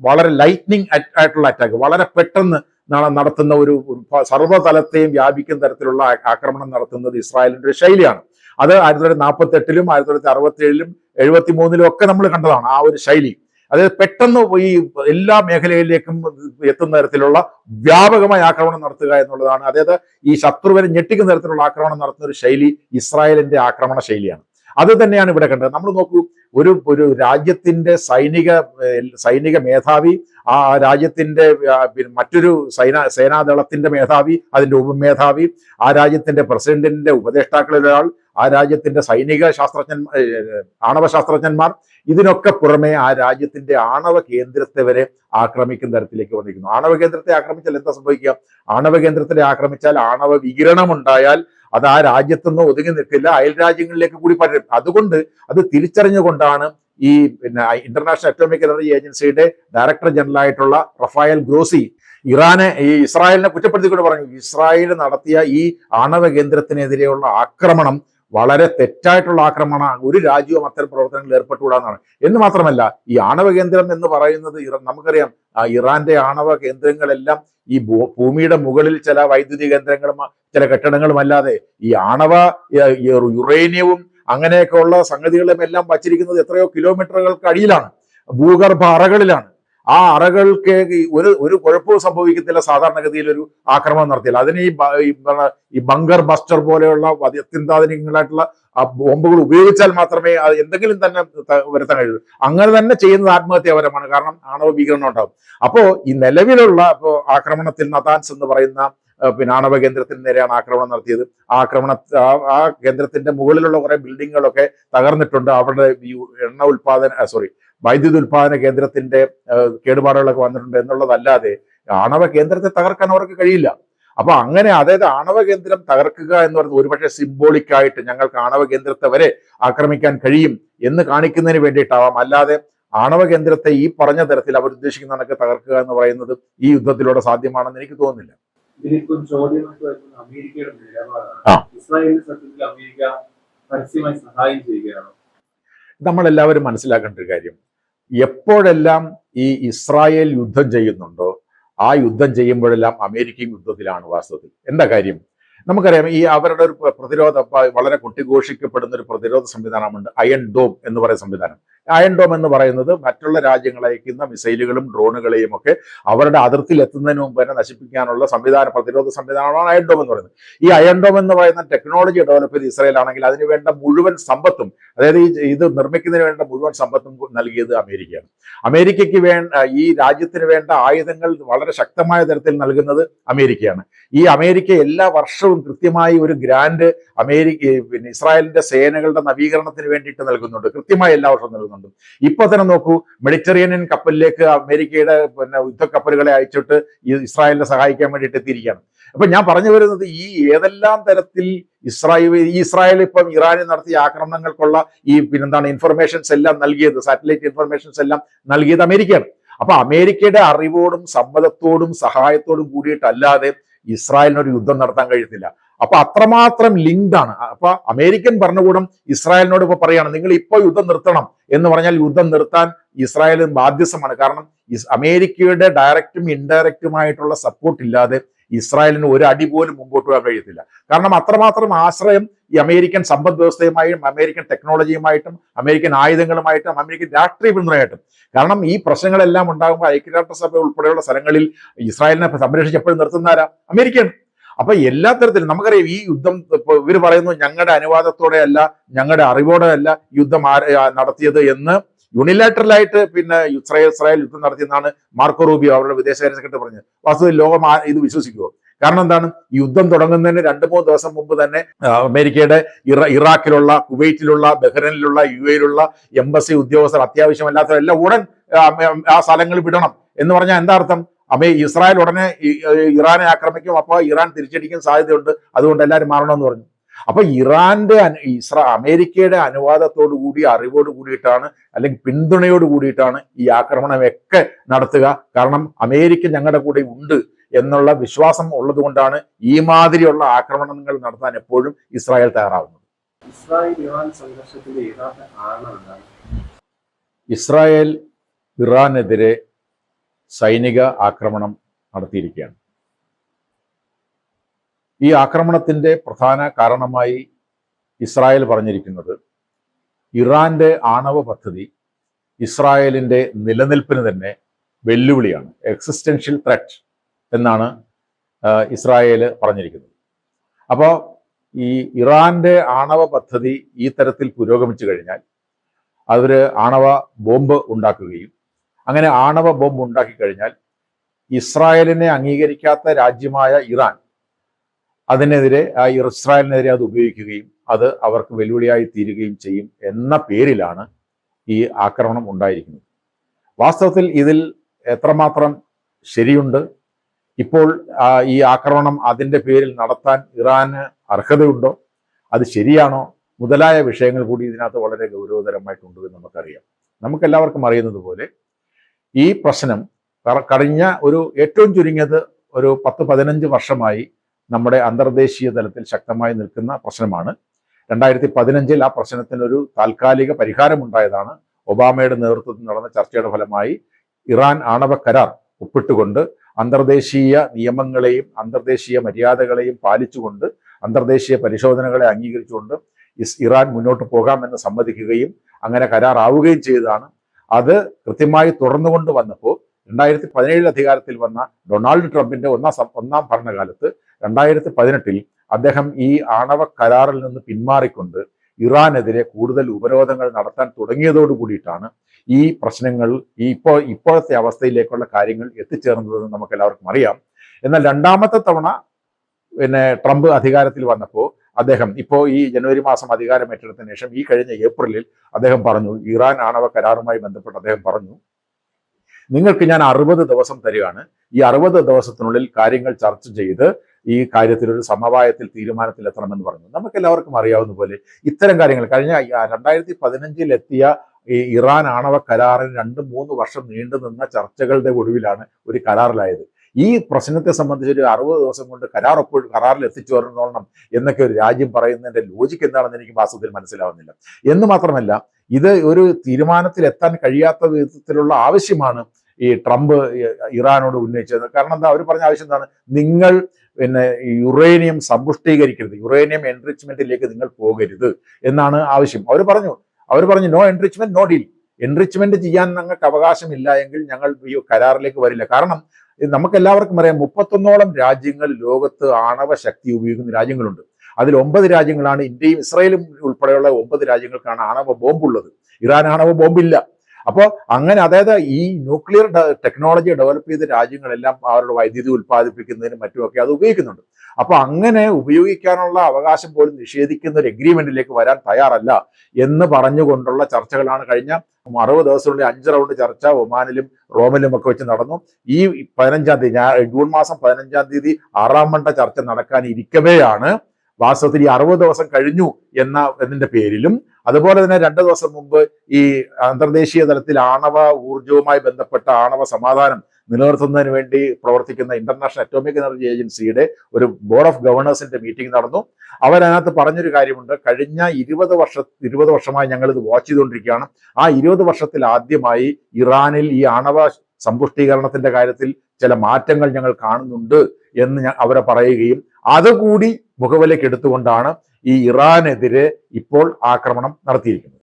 വളരെ ലൈറ്റ്നിങ് ആയിട്ടുള്ള അറ്റാക്ക്, വളരെ പെട്ടെന്ന് നടത്തുന്ന ഒരു സർവ്വതലത്തെയും വ്യാപിക്കുന്ന തരത്തിലുള്ള ആക്രമണം നടത്തുന്നത് ഇസ്രായേലിന്റെ ഒരു ശൈലിയാണ്. അത് 1948-ലും 1967-ലും 1973-ലും ഒക്കെ നമ്മൾ കണ്ടതാണ് ആ ഒരു ശൈലി. അതായത് പെട്ടെന്ന് ഈ എല്ലാ മേഖലയിലേക്കും എത്തുന്ന തരത്തിലുള്ള വ്യാപകമായ ആക്രമണം നടത്തുക എന്നുള്ളതാണ്. അതായത് ഈ ശത്രുവിനെ ഞെട്ടിക്കുന്ന തരത്തിലുള്ള ആക്രമണം നടത്തുന്ന ഒരു ശൈലി ഇസ്രായേലിന്റെ ആക്രമണ ശൈലിയാണ്. അത് തന്നെയാണ് ഇവിടെ കണ്ടത്. നമ്മൾ നോക്കൂ, ഒരു രാജ്യത്തിന്റെ സൈനിക മേധാവി, ആ രാജ്യത്തിന്റെ മറ്റൊരു സേനാദളത്തിന്റെ മേധാവി, അതിന്റെ ഉപമേധാവി, ആ രാജ്യത്തിന്റെ പ്രസിഡന്റിന്റെ ഉപദേഷ്ടാക്കളിൽ ഒരാൾ, ആ രാജ്യത്തിന്റെ ആണവ ശാസ്ത്രജ്ഞന്മാർ, ഇതിനൊക്കെ പുറമെ ആ രാജ്യത്തിന്റെ ആണവ കേന്ദ്രത്തെ വരെ ആക്രമിക്കുന്ന തരത്തിലേക്ക് വന്നിരിക്കുന്നു. ആണവ കേന്ദ്രത്തെ ആക്രമിച്ചാൽ എന്താ സംഭവിക്കുക? ആണവ കേന്ദ്രത്തെ ആക്രമിച്ചാൽ ആണവ വികിരണം ഉണ്ടായാൽ അത് ആ രാജ്യത്തൊന്നും ഒതുങ്ങി നിൽക്കില്ല, അയൽ രാജ്യങ്ങളിലേക്ക് കൂടി പടരും. അതുകൊണ്ട് അത് തിരിച്ചറിഞ്ഞുകൊണ്ടാണ് ഈ ഇന്റർനാഷണൽ അറ്റോമിക് എനർജി ഏജൻസിയുടെ ഡയറക്ടർ ജനറൽ ആയിട്ടുള്ള റഫായൽ ഗ്രോസി ഇസ്രായേലിനെ കുറ്റപ്പെടുത്തിക്കൊണ്ട് പറഞ്ഞു, ഇസ്രായേൽ നടത്തിയ ഈ ആണവ കേന്ദ്രത്തിനെതിരെയുള്ള ആക്രമണം വളരെ തെറ്റായിട്ടുള്ള ആക്രമണമാണ്, ഒരു രാജ്യവും അത്തരം പ്രവർത്തനങ്ങളിൽ ഏർപ്പെട്ടുകൂടാന്നാണ്. എന്ന് മാത്രമല്ല, ഈ ആണവ കേന്ദ്രം എന്ന് പറയുന്നത് നമുക്കറിയാം, ഇറാന്റെ ആണവ കേന്ദ്രങ്ങളെല്ലാം ഈ ഭൂമിയുടെ മുകളിൽ ചില വൈദ്യുതി കേന്ദ്രങ്ങളും ചില കെട്ടിടങ്ങളും അല്ലാതെ ഈ ആണവ യുറേനിയവും അങ്ങനെയൊക്കെ ഉള്ള സംഗതികളും എല്ലാം വച്ചിരിക്കുന്നത് എത്രയോ കിലോമീറ്ററുകൾക്ക് അടിയിലാണ്, ഭൂഗർഭ അറകളിലാണ്. ആ അറകൾക്ക് ഒരു കുഴപ്പവും സംഭവിക്കത്തില്ല സാധാരണഗതിയിൽ ഒരു ആക്രമണം നടത്തിയാൽ. അതിന് ഈ ബങ്കർ ബസ്റ്റർ പോലെയുള്ള അത്യന്താധുനികങ്ങളായിട്ടുള്ള ബോംബുകൾ ഉപയോഗിച്ചാൽ മാത്രമേ അത് എന്തെങ്കിലും തന്നെ വരുത്താൻ കഴിയൂ. അങ്ങനെ തന്നെ ചെയ്യുന്നത് ആത്മഹത്യാപരമാണ്, കാരണം ആണവ ഭീകരണം ഉണ്ടാകും. അപ്പോ ഈ നിലവിലുള്ള ആക്രമണത്തിൽ നതാൻസ് എന്ന് പറയുന്ന ആണവ കേന്ദ്രത്തിന് നേരെയാണ് ആക്രമണം നടത്തിയത്. ആ കേന്ദ്രത്തിന്റെ മുകളിലുള്ള കുറെ ബിൽഡിങ്ങുകളൊക്കെ തകർന്നിട്ടുണ്ട്. അവിടെ വൈദ്യുതി ഉൽപാദന കേന്ദ്രത്തിന്റെ കേടുപാടുകളൊക്കെ വന്നിട്ടുണ്ട് എന്നുള്ളതല്ലാതെ ആണവ കേന്ദ്രത്തെ തകർക്കാൻ അവർക്ക് കഴിയില്ല. അപ്പൊ അങ്ങനെ, അതായത് ആണവ കേന്ദ്രം തകർക്കുക എന്ന് പറയുന്നത് ഒരുപക്ഷെ സിംബോളിക് ആയിട്ട് ഞങ്ങൾക്ക് ആണവ കേന്ദ്രത്തെ വരെ ആക്രമിക്കാൻ കഴിയും എന്ന് കാണിക്കുന്നതിന് വേണ്ടിയിട്ടാവാം. അല്ലാതെ ആണവ കേന്ദ്രത്തെ ഈ പറഞ്ഞ തരത്തിൽ അവർ ഉദ്ദേശിക്കുന്ന കണക്ക് തകർക്കുക എന്ന് പറയുന്നത് ഈ യുദ്ധത്തിലൂടെ സാധ്യമാണെന്ന് എനിക്ക് തോന്നുന്നില്ല. നമ്മളെല്ലാവരും മനസ്സിലാക്കേണ്ട ഒരു കാര്യം, എപ്പോഴെല്ലാം ഈ ഇസ്രായേൽ യുദ്ധം ചെയ്യുന്നുണ്ടോ ആ യുദ്ധം ചെയ്യുമ്പോഴെല്ലാം അമേരിക്കയും യുദ്ധത്തിലാണ് വാസ്തവത്തിൽ. എന്താ കാര്യം? നമുക്കറിയാം, ഈ അവരുടെ ഒരു വളരെ കൊട്ടിഘോഷിക്കപ്പെടുന്ന ഒരു പ്രതിരോധ സംവിധാനമുണ്ട്, അയൺ ഡോം എന്ന് പറയുന്ന സംവിധാനം. അയൺ ഡോം എന്ന് പറയുന്നത് മറ്റുള്ള രാജ്യങ്ങൾ അയക്കുന്ന മിസൈലുകളും ഡ്രോണുകളെയും ഒക്കെ അവരുടെ അതിർത്തിയിൽ എത്തുന്നതിന് മുമ്പ് തന്നെ നശിപ്പിക്കാനുള്ള പ്രതിരോധ സംവിധാനമാണ് അയൺ ഡോം എന്ന് പറയുന്നത്. ഈ അയൺ ഡോം എന്ന് പറയുന്ന ടെക്നോളജി ഡെവലപ്പ് ചെയ്ത് ഇസ്രായേൽ ആണെങ്കിൽ അതിന് വേണ്ട മുഴുവൻ സമ്പത്തും, അതായത് ഇത് നിർമ്മിക്കുന്നതിന് വേണ്ട മുഴുവൻ സമ്പത്തും നൽകിയത് അമേരിക്കയാണ്. അമേരിക്കയ്ക്ക് ഈ രാജ്യത്തിന് വേണ്ട ആയുധങ്ങൾ വളരെ ശക്തമായ തരത്തിൽ നൽകുന്നത് അമേരിക്കയാണ്. ഈ അമേരിക്ക എല്ലാ വർഷവും കൃത്യമായി ഒരു ഗ്രാന്റ് ഇസ്രായേലിന്റെ സേനകളുടെ നവീകരണത്തിന് വേണ്ടിയിട്ട് നൽകുന്നുണ്ട്, കൃത്യമായി എല്ലാ വർഷവും നൽകുന്നുണ്ട്. ഇപ്പൊ തന്നെ നോക്കൂ, മെഡിറ്ററേനിയൻ കപ്പലിലേക്ക് അമേരിക്കയുടെ യുദ്ധക്കപ്പലുകളെ അയച്ചിട്ട് ഇസ്രായേലിനെ സഹായിക്കാൻ വേണ്ടിയിട്ട് എത്തിയിരിക്കുകയാണ്. അപ്പൊ ഞാൻ പറഞ്ഞു വരുന്നത്, ഈ ഏതെല്ലാം തരത്തിൽ ഇസ്രായേൽ ഇപ്പം ഇറാനിൽ നടത്തിയ ആക്രമണങ്ങൾക്കുള്ള ഈ ഇൻഫർമേഷൻസ് എല്ലാം നൽകിയത്, സാറ്റലൈറ്റ് ഇൻഫർമേഷൻസ് എല്ലാം നൽകിയത് അമേരിക്കയാണ്. അപ്പൊ അമേരിക്കയുടെ അറിവോടും സമ്മതത്തോടും സഹായത്തോടും കൂടിയിട്ടല്ലാതെ ഇസ്രായേലിനൊരു യുദ്ധം നടത്താൻ കഴിയത്തില്ല. അപ്പൊ അത്രമാത്രം ലിങ്ക്ഡ് ആണ്. അപ്പൊ അമേരിക്കൻ ഭരണകൂടം ഇസ്രായേലിനോട് ഇപ്പൊ പറയാണ്, നിങ്ങൾ ഇപ്പോൾ യുദ്ധം നിർത്തണം എന്ന് പറഞ്ഞാൽ യുദ്ധം നിർത്താൻ ഇസ്രായേൽ ബാധ്യസ്ഥമാണ്. കാരണം അമേരിക്കയുടെ ഡയറക്റ്റും ഇൻഡയറക്റ്റുമായിട്ടുള്ള സപ്പോർട്ട് ഇല്ലാതെ ഇസ്രായേലിന് ഒരു അടി പോലും മുമ്പോട്ട് പോകാൻ കഴിയത്തില്ല. കാരണം അത്രമാത്രം ആശ്രയം ഈ അമേരിക്കൻ സമ്പദ് വ്യവസ്ഥയുമായും അമേരിക്കൻ ടെക്നോളജിയുമായിട്ടും അമേരിക്കൻ ആയുധങ്ങളുമായിട്ടും അമേരിക്കൻ രാഷ്ട്രീയ പിന്തുണയായിട്ടും. കാരണം ഈ പ്രശ്നങ്ങളെല്ലാം ഉണ്ടാകുമ്പോൾ ഐക്യരാഷ്ട്രസഭ ഉൾപ്പെടെയുള്ള സ്ഥലങ്ങളിൽ ഇസ്രായേലിനെ സംരക്ഷിച്ചപ്പോഴും നിർത്തുന്നവരാ അമേരിക്കയാണ്. അപ്പൊ എല്ലാ തരത്തിലും നമുക്കറിയാം, ഈ യുദ്ധം ഇവർ പറയുന്നു ഞങ്ങളുടെ അനുവാദത്തോടെ അല്ല, ഞങ്ങളുടെ അറിവോടെ അല്ല യുദ്ധം നടത്തിയത് എന്ന് യൂണിലാറ്ററലായിട്ട് ഇസ്രായേൽ യുദ്ധം നടത്തിയെന്നാണ് മാർക്കോ റൂബിയോ അവരുടെ വിദേശകാര്യ സെക്രട്ടറി പറഞ്ഞത്. വാസ്തവത്തിൽ ലോകം ഇത് വിശ്വസിക്കുമോ? കാരണം എന്താണ്, യുദ്ധം തുടങ്ങുന്നതിന് 2-3 ദിവസം മുമ്പ് തന്നെ അമേരിക്കയുടെ ഇറാഖിലുള്ള, കുവൈറ്റിലുള്ള, ബഹ്റൈനിലുള്ള, UAE-യിലുള്ള എംബസി ഉദ്യോഗസ്ഥർ അത്യാവശ്യമല്ലാത്തവരെല്ലാം ഉടൻ ആ സ്ഥലങ്ങൾ വിടണം എന്ന് പറഞ്ഞാൽ എന്താ അർത്ഥം? ഇസ്രായേൽ ഉടനെ ഇറാനെ ആക്രമിക്കും, അപ്പോൾ ഇറാൻ തിരിച്ചടിക്കാൻ സാധ്യതയുണ്ട്, അതുകൊണ്ട് എല്ലാവരും മാറണമെന്ന് പറഞ്ഞു. അപ്പൊ അമേരിക്കയുടെ അനുവാദത്തോടു കൂടി, അറിവോട് കൂടിയിട്ടാണ്, അല്ലെങ്കിൽ പിന്തുണയോട് കൂടിയിട്ടാണ് ഈ ആക്രമണമൊക്കെ നടത്തുക. കാരണം അമേരിക്ക ഞങ്ങളുടെ കൂടെ ഉണ്ട് എന്നുള്ള വിശ്വാസം ഉള്ളത് കൊണ്ടാണ് ഈ മാതിരിയുള്ള ആക്രമണങ്ങൾ നടത്താൻ എപ്പോഴും ഇസ്രായേൽ തയ്യാറാവുന്നത്. ഇസ്രായേൽ ഇറാനെതിരെ സൈനിക ആക്രമണം നടത്തിയിരിക്കുകയാണ്. ഈ ആക്രമണത്തിന്റെ പ്രധാന കാരണമായി ഇസ്രായേൽ പറഞ്ഞിരിക്കുന്നത് ഇറാന്റെ ആണവ പദ്ധതി ഇസ്രായേലിന്റെ നിലനിൽപ്പിന് തന്നെ വെല്ലുവിളിയാണ്, എക്സിസ്റ്റൻഷ്യൽ ത്രെറ്റ് എന്നാണ് ഇസ്രായേൽ പറഞ്ഞിരിക്കുന്നത്. അപ്പോൾ ഈ ഇറാന്റെ ആണവ പദ്ധതി ഈ തരത്തിൽ പുരോഗമിച്ചു കഴിഞ്ഞാൽ അവർ ആണവ ബോംബ് ഉണ്ടാക്കുകയും അങ്ങനെ ആണവ ബോംബ് ഉണ്ടാക്കി കഴിഞ്ഞാൽ ഇസ്രായേലിനെ അംഗീകരിക്കാത്ത രാജ്യമായ ഇറാൻ അതിനെതിരെ ഇസ്രായേലിനെതിരെ അത് ഉപയോഗിക്കുകയും അത് അവർക്ക് വെല്ലുവിളിയായി തീരുകയും ചെയ്യും എന്ന പേരിലാണ് ഈ ആക്രമണം ഉണ്ടായിരിക്കുന്നത്. വാസ്തവത്തിൽ ഇതിൽ എത്രമാത്രം ശരിയുണ്ട്, ഇപ്പോൾ ഈ ആക്രമണം അതിൻ്റെ പേരിൽ നടത്താൻ ഇറാന് അർഹതയുണ്ടോ, അത് ശരിയാണോ മുതലായ വിഷയങ്ങൾ കൂടി ഇതിനകത്ത് വളരെ ഗൗരവതരമായിട്ടുണ്ട് എന്ന് നമുക്കറിയാം. നമുക്കെല്ലാവർക്കും അറിയുന്നത് പോലെ ഈ പ്രശ്നം കഴിഞ്ഞ ഏറ്റവും ചുരുങ്ങിയത് ഒരു 10-15 വർഷമായി നമ്മുടെ അന്തർദേശീയ തലത്തിൽ ശക്തമായി നിൽക്കുന്ന പ്രശ്നമാണ്. 2015 ആ പ്രശ്നത്തിനൊരു താൽക്കാലിക പരിഹാരമുണ്ടായതാണ്. ഒബാമയുടെ നേതൃത്വത്തിൽ നടന്ന ചർച്ചയുടെ ഫലമായി ഇറാൻ ആണവ കരാർ ഒപ്പിട്ടുകൊണ്ട് അന്തർദേശീയ നിയമങ്ങളെയും അന്തർദേശീയ മര്യാദകളെയും പാലിച്ചുകൊണ്ട് അന്തർദേശീയ പരിശോധനകളെ അംഗീകരിച്ചുകൊണ്ട് ഇറാൻ മുന്നോട്ട് പോകാമെന്ന് സമ്മതിക്കുകയും അങ്ങനെ കരാറാവുകയും ചെയ്തതാണ്. അത് കൃത്യമായി തുടർന്നുകൊണ്ട് വന്നപ്പോൾ 2017 അധികാരത്തിൽ വന്ന ഡൊണാൾഡ് ട്രംപിന്റെ ഒന്നാം ഭരണകാലത്ത് 2018 അദ്ദേഹം ഈ ആണവ കരാറിൽ നിന്ന് പിന്മാറിക്കൊണ്ട് ഇറാനെതിരെ കൂടുതൽ ഉപരോധങ്ങൾ നടത്താൻ തുടങ്ങിയതോടു കൂടിയിട്ടാണ് ഈ പ്രശ്നങ്ങൾ ഇപ്പോഴത്തെ അവസ്ഥയിലേക്കുള്ള കാര്യങ്ങൾ എത്തിച്ചേർന്നതെന്ന് നമുക്ക് എല്ലാവർക്കും അറിയാം. എന്നാൽ രണ്ടാമത്തെ തവണ ട്രംപ് അധികാരത്തിൽ വന്നപ്പോൾ അദ്ദേഹം ഇപ്പോൾ ഈ ജനുവരി മാസം അധികാരം ഏറ്റെടുത്തതിന് ശേഷം ഈ കഴിഞ്ഞ ഏപ്രിലിൽ അദ്ദേഹം പറഞ്ഞു, ഇറാൻ ആണവ കരാറുമായി ബന്ധപ്പെട്ട് അദ്ദേഹം പറഞ്ഞു, നിങ്ങൾക്ക് ഞാൻ 60 ദിവസം തരികയാണ്. ഈ 60 ദിവസത്തിനുള്ളിൽ കാര്യങ്ങൾ ചർച്ച ചെയ്ത് ഈ കാര്യത്തിൽ ഒരു സമവായത്തിൽ തീരുമാനത്തിലെത്തണമെന്ന് പറഞ്ഞു. നമുക്ക് എല്ലാവർക്കും അറിയാവുന്ന പോലെ ഇത്തരം കാര്യങ്ങൾ കഴിഞ്ഞ 2015 എത്തിയ ഈ ഇറാൻ ആണവ കരാറിന് 2-3 വർഷം നീണ്ടു നിന്ന ചർച്ചകളുടെ ഒടുവിലാണ് ഒരു കരാറിലായത്. ഈ പ്രശ്നത്തെ സംബന്ധിച്ച് ഒരു 60 ദിവസം കൊണ്ട് കരാറിൽ എത്തിച്ചേർന്നോളണം എന്നൊക്കെ ഒരു രാജ്യം പറയുന്നതിന്റെ ലോജിക്ക് എന്താണെന്ന് എനിക്ക് വാസ്തവത്തിൽ മനസ്സിലാവുന്നില്ല. എന്ന് മാത്രമല്ല, ഇത് ഒരു തീരുമാനത്തിലെത്താൻ കഴിയാത്ത വിധത്തിലുള്ള ആവശ്യമാണ് ഈ ട്രംപ് ഇറാനോട് ഉന്നയിച്ചത്. കാരണം എന്താ, അവർ പറഞ്ഞ ആവശ്യം എന്താണ്, നിങ്ങൾ യുറേനിയം സമ്പുഷ്ടീകരിക്കരുത്, യുറേനിയം എൻറിച്ച്മെന്റിലേക്ക് നിങ്ങൾ പോകരുത് എന്നാണ് ആവശ്യം. അവർ പറഞ്ഞു no enrichment no deal, enrichment ചെയ്യാൻ ഞങ്ങൾക്ക് അവകാശമില്ല എങ്കിൽ ഞങ്ങൾ ഈ കരാറിലേക്ക് വരില്ല. കാരണം നമുക്കെല്ലാവർക്കും അറിയാം, 31ഓളം രാജ്യങ്ങൾ ലോകത്ത് ആണവ ശക്തി ഉപയോഗിക്കുന്ന രാജ്യങ്ങളുണ്ട്. അതിൽ 9 രാജ്യങ്ങളാണ്, ഇന്ത്യയും ഇസ്രായേലും ഉൾപ്പെടെയുള്ള 9 രാജ്യങ്ങൾക്കാണ് ആണവ ബോംബുള്ളത്. ഇറാൻ ആണവ ബോംബില്ല. അപ്പോൾ അങ്ങനെ, അതായത് ഈ ന്യൂക്ലിയർ ടെക്നോളജി ഡെവലപ്പ് ചെയ്ത രാജ്യങ്ങളെല്ലാം അവരുടെ വൈദ്യുതി ഉൽപ്പാദിപ്പിക്കുന്നതിനും മറ്റുമൊക്കെ അത് ഉപയോഗിക്കുന്നുണ്ട്. അപ്പോൾ അങ്ങനെ ഉപയോഗിക്കാനുള്ള അവകാശം പോലും നിഷേധിക്കുന്ന ഒരു എഗ്രിമെന്റിലേക്ക് വരാൻ തയ്യാറല്ല എന്ന് പറഞ്ഞുകൊണ്ടുള്ള ചർച്ചകളാണ് കഴിഞ്ഞ 60 ദിവസത്തിനുള്ളിൽ 5 റൗണ്ട് ചർച്ച ഒമാനിലും റോമിലും ഒക്കെ വെച്ച് നടന്നു. ഈ 15-ാം തീയതി ജൂൺ മാസം 15-ാം തീയതി 6ാം മണ്ഡ ചർച്ച നടക്കാൻ ഇരിക്കവെയാണ് വാസ്തവത്തിൽ ഈ 60 ദിവസം കഴിഞ്ഞു എന്നതിന്റെ പേരിലും അതുപോലെ തന്നെ 2 ദിവസം മുമ്പ് ഈ അന്തർദേശീയ തലത്തിൽ ആണവ ഊർജവുമായി ബന്ധപ്പെട്ട ആണവ സമാധാനം നിലനിർത്തുന്നതിന് വേണ്ടി പ്രവർത്തിക്കുന്ന ഇന്റർനാഷണൽ അറ്റോമിക് എനർജി ഏജൻസിയുടെ ഒരു ബോർഡ് ഓഫ് ഗവർണേഴ്സിന്റെ മീറ്റിംഗ് നടന്നു. അവരതിനകത്ത് പറഞ്ഞൊരു കാര്യമുണ്ട്, കഴിഞ്ഞ 20 വർഷമായി ഞങ്ങൾ ഇത് വാച്ച് ചെയ്തുകൊണ്ടിരിക്കുകയാണ്. ആ 20 വർഷത്തിൽ ആദ്യമായി ഇറാനിൽ ഈ ആണവ സമ്പുഷ്ടീകരണത്തിന്റെ കാര്യത്തിൽ ചില മാറ്റങ്ങൾ ഞങ്ങൾ കാണുന്നുണ്ട് എന്ന് അവരെ പറയുകയും അതുകൂടി മുഖവിലേക്ക് എടുത്തുകൊണ്ടാണ് ഈ ഇറാനെതിരെ ഇപ്പോൾ ആക്രമണം നടത്തിയിരിക്കുന്നത്.